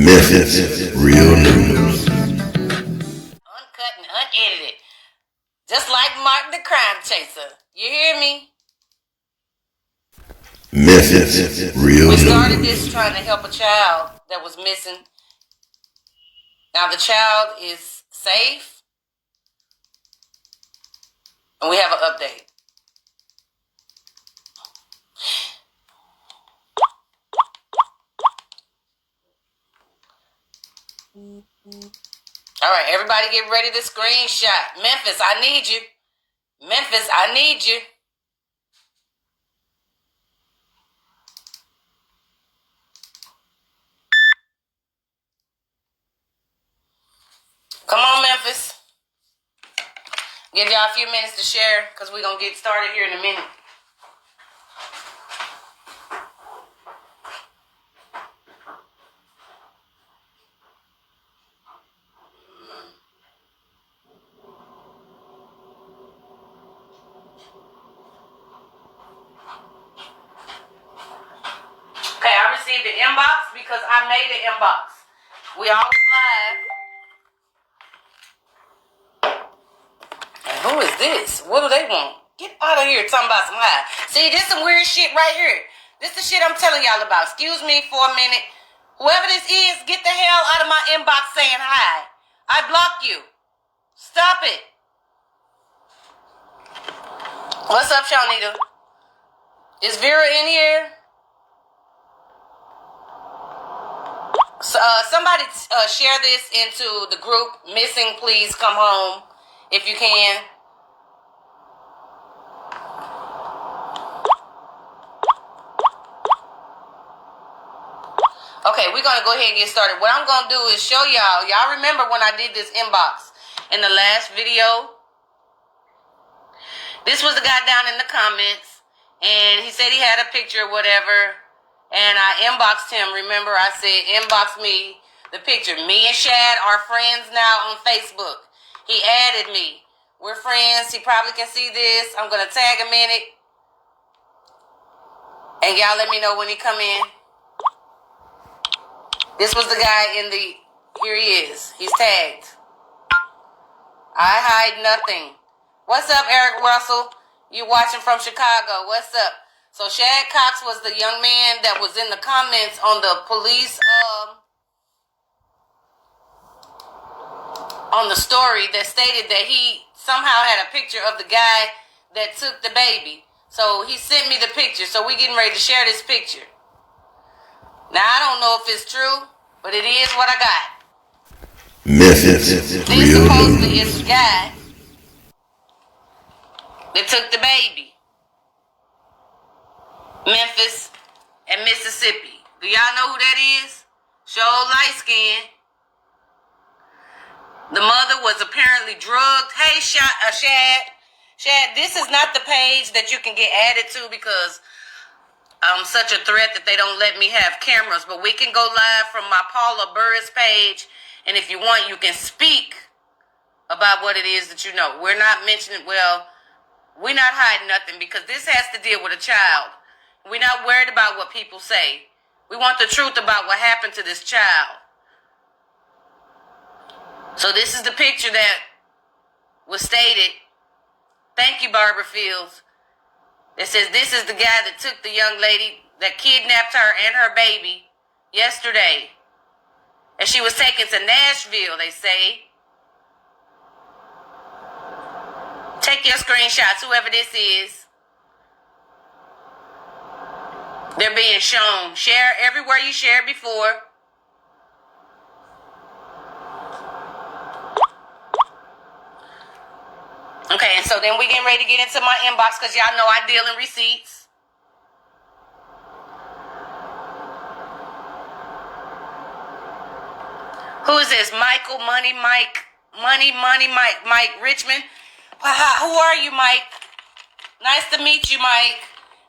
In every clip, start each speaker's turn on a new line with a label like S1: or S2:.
S1: Memphis Real News.
S2: Uncut and unedited. Just like Mark the Crime Chaser. You hear me?
S1: Memphis Real News.
S2: We started this trying to help a child that was missing. Now the child is safe. And we have an update. All right, everybody get ready to screenshot. Memphis, I need you. Memphis, I need you. Come on, Memphis. Give y'all a few minutes to share because we're going to get started here in a minute. Okay, I received the inbox because I made the inbox. We all live. And who is this? What do they want? Get out of here talking about some high. See, this some weird shit right here. This the shit I'm telling y'all about. Excuse me for a minute. Whoever this is, get the hell out of my inbox saying hi. I blocked you. Stop it. What's up, Shawnita? Is Vera in here? Somebody share this into the group. Missing, please come home if you can. Okay, we're going to go ahead and get started. What I'm going to do is show y'all. Y'all remember when I did this inbox in the last video? This was the guy down in the comments. And he said he had a picture or whatever. And I inboxed him. Remember, I said, inbox me the picture. Me and Shad are friends now on Facebook. He added me. We're friends. He probably can see this. I'm going to tag him in it. And y'all let me know when he come in. This was the guy in the... Here he is. He's tagged. I hide nothing. What's up, Eric Russell? You watching from Chicago. What's up? So Shad Cox was the young man that was in the comments on the police, on the story that stated that he somehow had a picture of the guy that took the baby. So he sent me the picture. So we getting ready to share this picture. Now I don't know if it's true, but it is what I got.
S1: Memphis
S2: This supposedly is the guy that took the baby. Memphis and Mississippi. Do y'all know who that is? Show light skin. The mother was apparently drugged. Hey, Shad. Shad, this is not the page that you can get added to because I'm such a threat that they don't let me have cameras. But we can go live from my Paula Burress page. And if you want, you can speak about what it is that you know. We're not mentioning, well, we're not hiding nothing because this has to deal with a child. We're not worried about what people say. We want the truth about what happened to this child. So this is the picture that was stated. Thank you, Barbara Fields. It says this is the guy that took the young lady that kidnapped her and her baby yesterday. And she was taken to Nashville, they say. Take your screenshots, whoever this is. They're being shown. Share everywhere you shared before. Okay, and so then we getting ready to get into my inbox because y'all know I deal in receipts. Who is this? Michael, Mike Richmond. Who are you, Mike? Nice to meet you, Mike.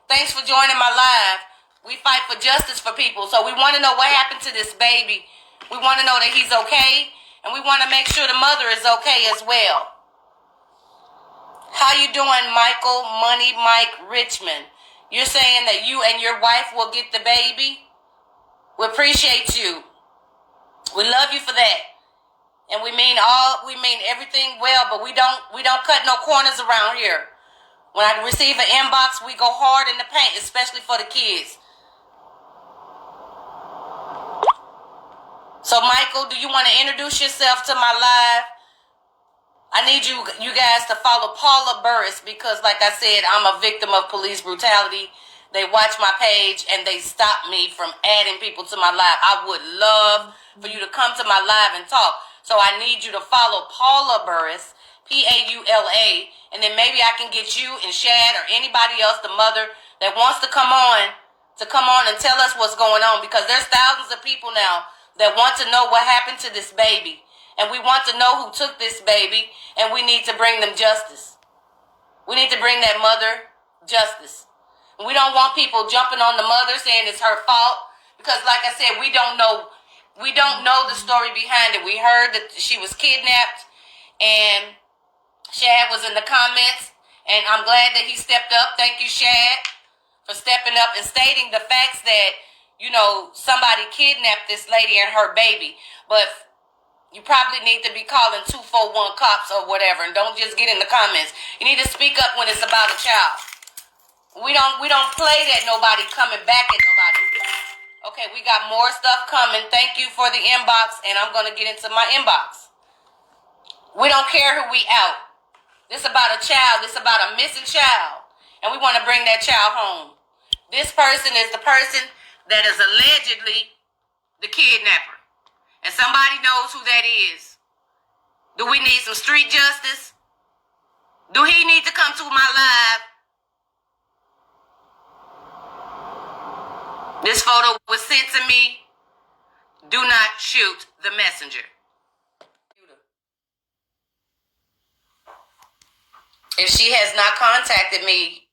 S2: Thanks for joining my live. We fight for justice for people. So we want to know what happened to this baby. We want to know that he's okay. And we want to make sure the mother is okay as well. How you doing, Michael, Mike Richmond? You're saying that you and your wife will get the baby? We appreciate you. We love you for that. And we mean everything well, but we don't cut no corners around here. When I receive an inbox, we go hard in the paint, especially for the kids. So, Michael, do you want to introduce yourself to my live? I need you guys to follow Paula Burress because, like I said, I'm a victim of police brutality. They watch my page and they stop me from adding people to my live. I would love for you to come to my live and talk. So I need you to follow Paula Burress, Paula, and then maybe I can get you and Shad or anybody else, the mother that wants to come on and tell us what's going on, because there's thousands of people now that want to know what happened to this baby. And we want to know who took this baby, and we need to bring them justice. We need to bring that mother justice. And we don't want people jumping on the mother saying it's her fault, because like I said, we don't know the story behind it. We heard that she was kidnapped, and Shad was in the comments, and I'm glad that he stepped up. Thank you, Shad, for stepping up and stating the facts that, somebody kidnapped this lady and her baby. But you probably need to be calling 241 cops or whatever, and don't just get in the comments. You need to speak up when it's about a child. We don't play that nobody coming back at nobody. Okay, we got more stuff coming. Thank you for the inbox, and I'm gonna get into my inbox. We don't care who we out. This about a child. This about a missing child, and we want to bring that child home. This person is the person that is allegedly the kidnapper. And somebody knows who that is. Do we need some street justice? Do he need to come to my live? This photo was sent to me. Do not shoot the messenger. If she has not contacted me,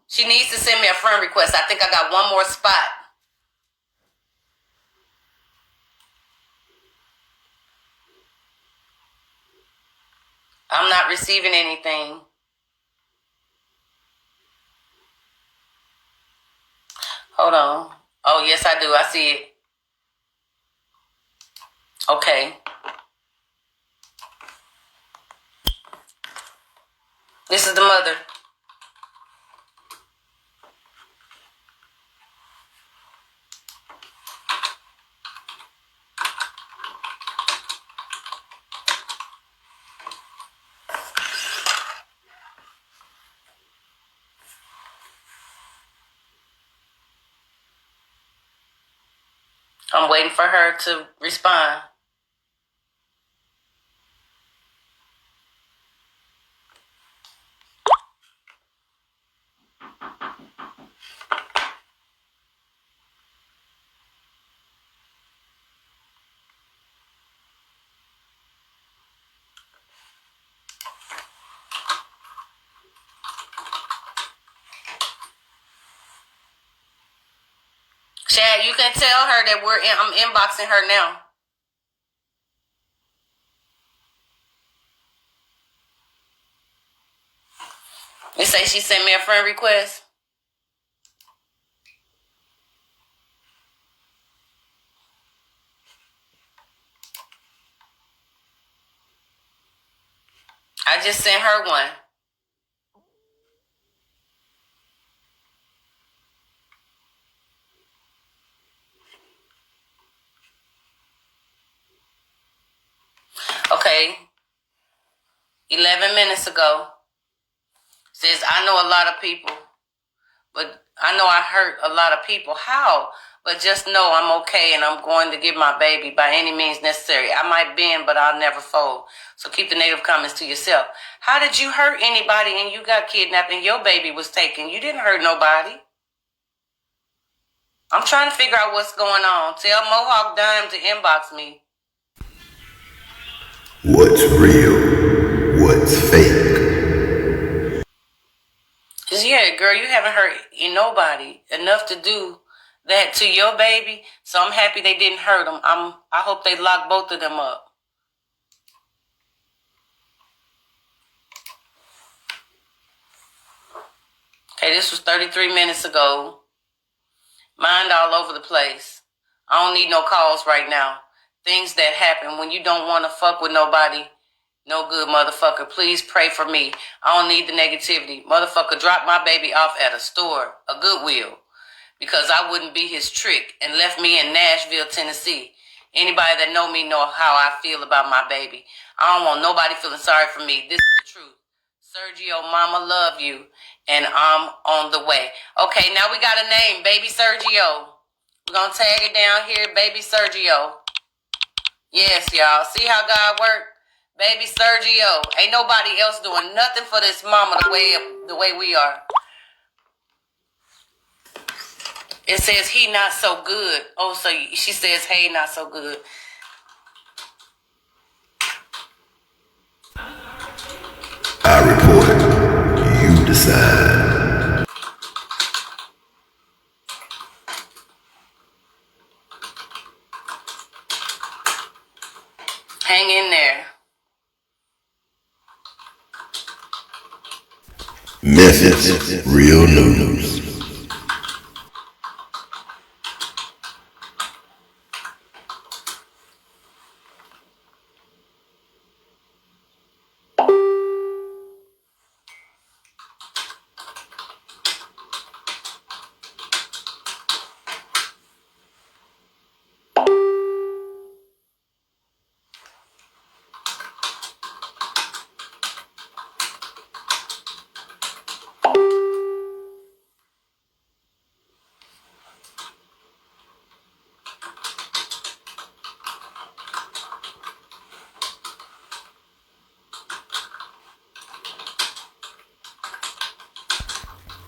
S2: she needs to send me a friend request. I think I got one more spot. I'm not receiving anything. Hold on. Oh, yes, I do. I see it. Okay. This is the mother. I'm waiting for her to respond. Chad, you can tell her that I'm inboxing her now. They say she sent me a friend request. I just sent her one. Okay. 11 minutes ago. Says, I know a lot of people, but I know I hurt a lot of people. How? But just know I'm okay, and I'm going to get my baby by any means necessary. I might bend, but I'll never fold. So keep the negative comments to yourself. How did you hurt anybody and you got kidnapped and your baby was taken? You didn't hurt nobody. I'm trying to figure out what's going on. Tell Mohawk Dime to inbox me.
S1: What's real? What's fake?
S2: Yeah, girl, you haven't hurt nobody enough to do that to your baby. So I'm happy they didn't hurt them. I hope they lock both of them up. Okay, this was 33 minutes ago. Mind all over the place. I don't need no calls right now. things that happen when you don't want to fuck with nobody. No good, motherfucker. Please pray for me. I don't need the negativity. Motherfucker dropped my baby off at a store, a Goodwill, because I wouldn't be his trick, and left me in Nashville, Tennessee. Anybody that know me know how I feel about my baby. I don't want nobody feeling sorry for me. This is the truth. Sergio, mama love you, and I'm on the way. Okay, now we got a name, Baby Sergio. We're going to tag it down here, Baby Sergio. Yes, y'all. See how God worked? Baby Sergio. Ain't nobody else doing nothing for this mama the way we are. It says he not so good. Oh, so she says, hey, not so good.
S1: I report. You decide.
S2: Hang in there.
S1: Memphis, real news.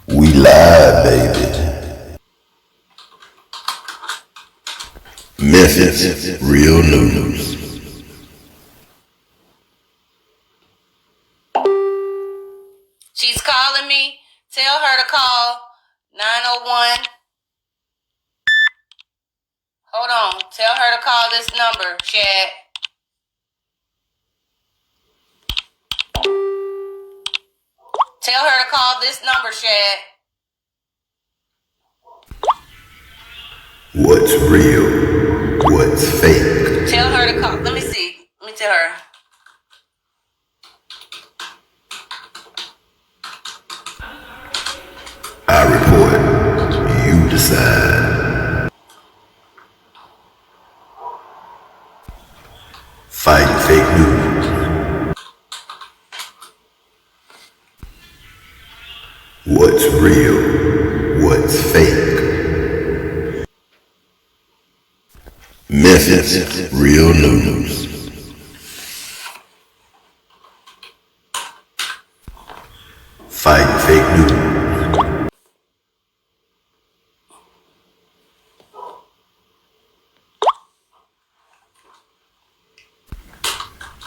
S1: We live, baby. Memphis, real news.
S2: She's calling me. Tell her to call 901. Hold on. Tell her to call this number, Shad. Tell her to call this number, Shad.
S1: What's real? What's fake?
S2: Tell her to call. Let me see. Let me tell her.
S1: I report. You decide. Fight fake news. What's real? What's fake? Memphis, real news. Fight fake news.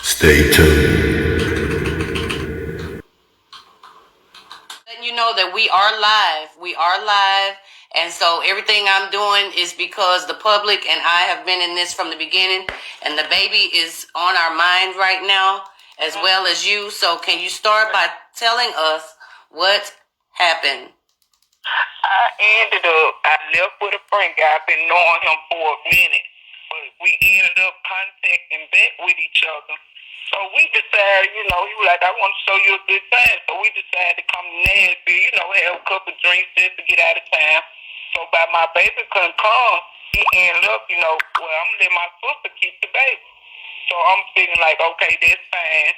S1: Stay tuned.
S2: Letting you know that we are live. We are live. And so everything I'm doing is because the public and I have been in this from the beginning. And the baby is on our mind right now, as well as you. So can you start by telling us what happened?
S3: I left with a friend guy. I've been knowing him for a minute. But we ended up contacting back with each other. So we decided, he was like, I want to show you a good time. So we decided to come to Nashville, have a couple of drinks just to get out of town. So by my baby couldn't come, he ended up, I'm going to let my sister keep the baby. So I'm feeling like, okay, that's fine.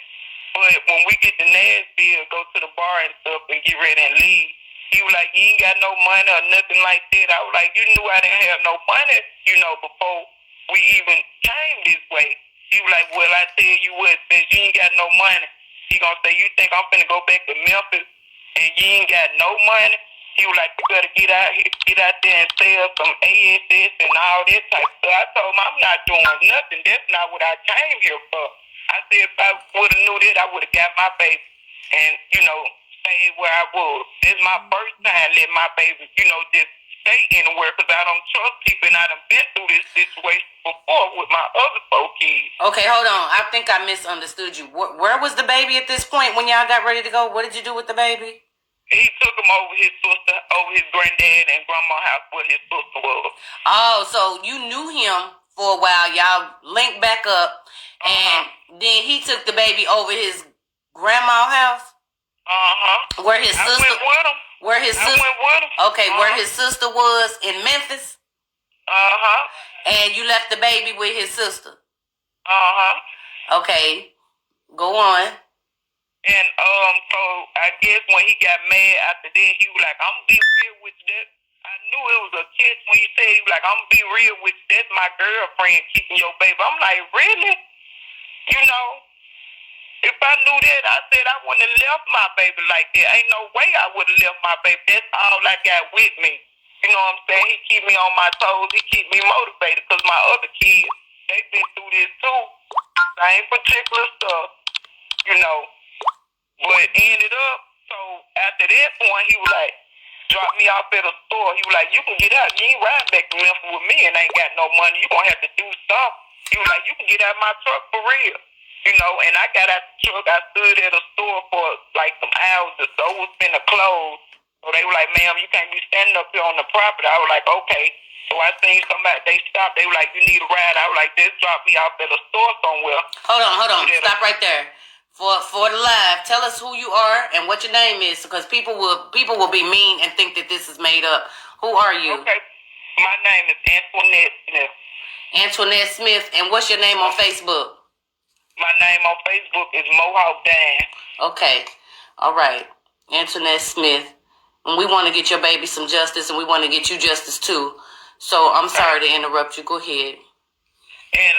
S3: But when we get to Nashville, go to the bar and stuff and get ready and leave, he was like, you ain't got no money or nothing like that. I was like, you knew I didn't have no money, before we even came this way. He was like, well, I tell you what, since you ain't got no money, he gonna say, you think I'm finna go back to Memphis and you ain't got no money? He was like, you better get out there and sell some ASS and all that type of stuff. I told him, I'm not doing nothing. That's not what I came here for. I said, if I would have knew that, I would have got my baby and, stayed where I was. This is my first time letting my baby, just stay anywhere because I don't trust people, and I done been through this situation before with my other 4 kids.
S2: Okay, hold on. I think I misunderstood you. Where was the baby at this point when y'all got ready to go? What did you do with the baby?
S3: He took him over his granddad and grandma's house where his sister was.
S2: Oh, so you knew him for a while. Y'all linked back up, and then he took the baby over his grandma's house. Where his sister?
S3: I went with him.
S2: Where his sister?
S3: I went with him.
S2: Okay, where his sister was in Memphis. And you left the baby with his sister. Okay, go on.
S3: And so I guess when he got mad after that, he was like, "I'm gonna be real with you." That I knew it was a catch when he said he was like, "I'm gonna be real with you. That's my girlfriend keeping your baby." I'm like, really? You know, if I knew that, I said I wouldn't have left my baby like that. Ain't no way I would have left my baby. That's all I got with me. You know what I'm saying? He keep me on my toes. He keep me motivated because my other kids, they've been through this too. Same particular stuff, you know. But ended up, so after that point, he was like, drop me off at a store. He was like, you can get out. You ain't riding back to Memphis with me and ain't got no money. You gonna have to do something. He was like, you can get out of my truck for real. You know, and I got out the truck. I stood at a store for like some hours. The store was finna close. So they were like, ma'am, you can't be standing up here on the property. I was like, okay. So I seen somebody, they stopped. They were like, you need a ride. I was like, just drop me off at a store somewhere.
S2: Hold on. Stop right there. For the live, tell us who you are and what your name is, because people will be mean and think that this is made up. Who are you?
S3: Okay, my name is Antoinette Smith.
S2: Antoinette Smith, and what's your name on Facebook?
S3: My name on Facebook is Mohawk Dan.
S2: Okay, all right, Antoinette Smith, and we want to get your baby some justice, and we want to get you justice too. So I'm sorry to interrupt you. Go ahead.
S3: And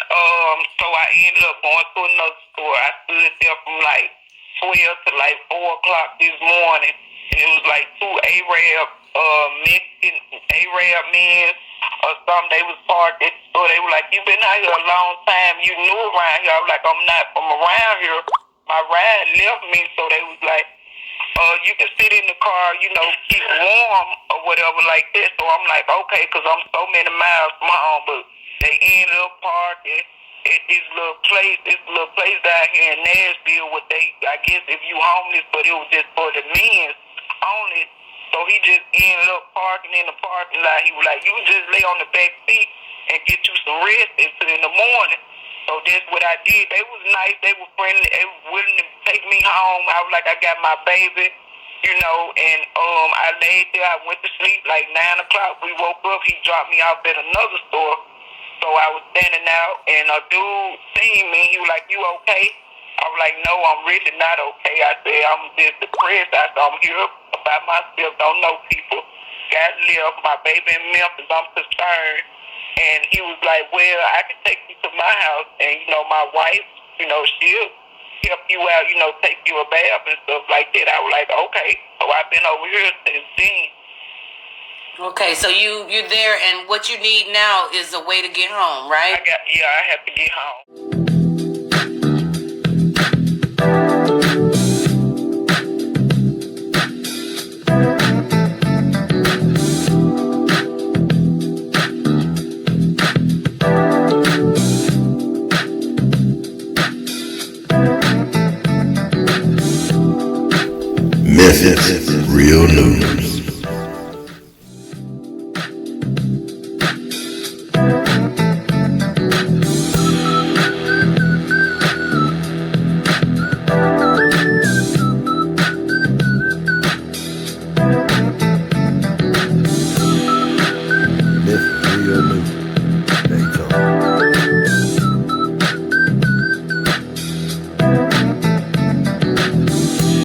S3: so I ended up going to another store. I stood there from like 12 to like 4 o'clock this morning, and it was like two Mexican Arab men or something. They was parked at the store. They were like, "You been out here a long time. You new around here." I was like, "I'm not from around here. My ride left me." So they was like, "You can sit in the car, you know, keep warm or whatever like that." So I'm like, "Okay," because I'm so many miles from home, but they ended up parking at this little place down here in Nashville. What I guess if you homeless, but it was just for the men only. So he just ended up parking in the parking lot. He was like, "You just lay on the back seat and get you some rest until in the morning." So that's what I did. They was nice. They were friendly. They were willing to take me home. I was like, I got my baby, you know, and I laid there. I went to sleep like 9 o'clock. We woke up. He dropped me off at another store. So I was standing out, and a dude seen me. He was like, "You okay?" I was like, "No, I'm really not okay." I said, "I'm just depressed. I'm here by myself. Don't know people. Got left. My baby in Memphis. I'm concerned." And he was like, "Well, I can take you to my house, and you know, my wife, you know, she'll help you out. You know, take you a bath and stuff like that." I was like, "Okay." So I've been over here since then.
S2: Okay, so you're there, and what you need now is a way to get home, right?
S3: I have to get home.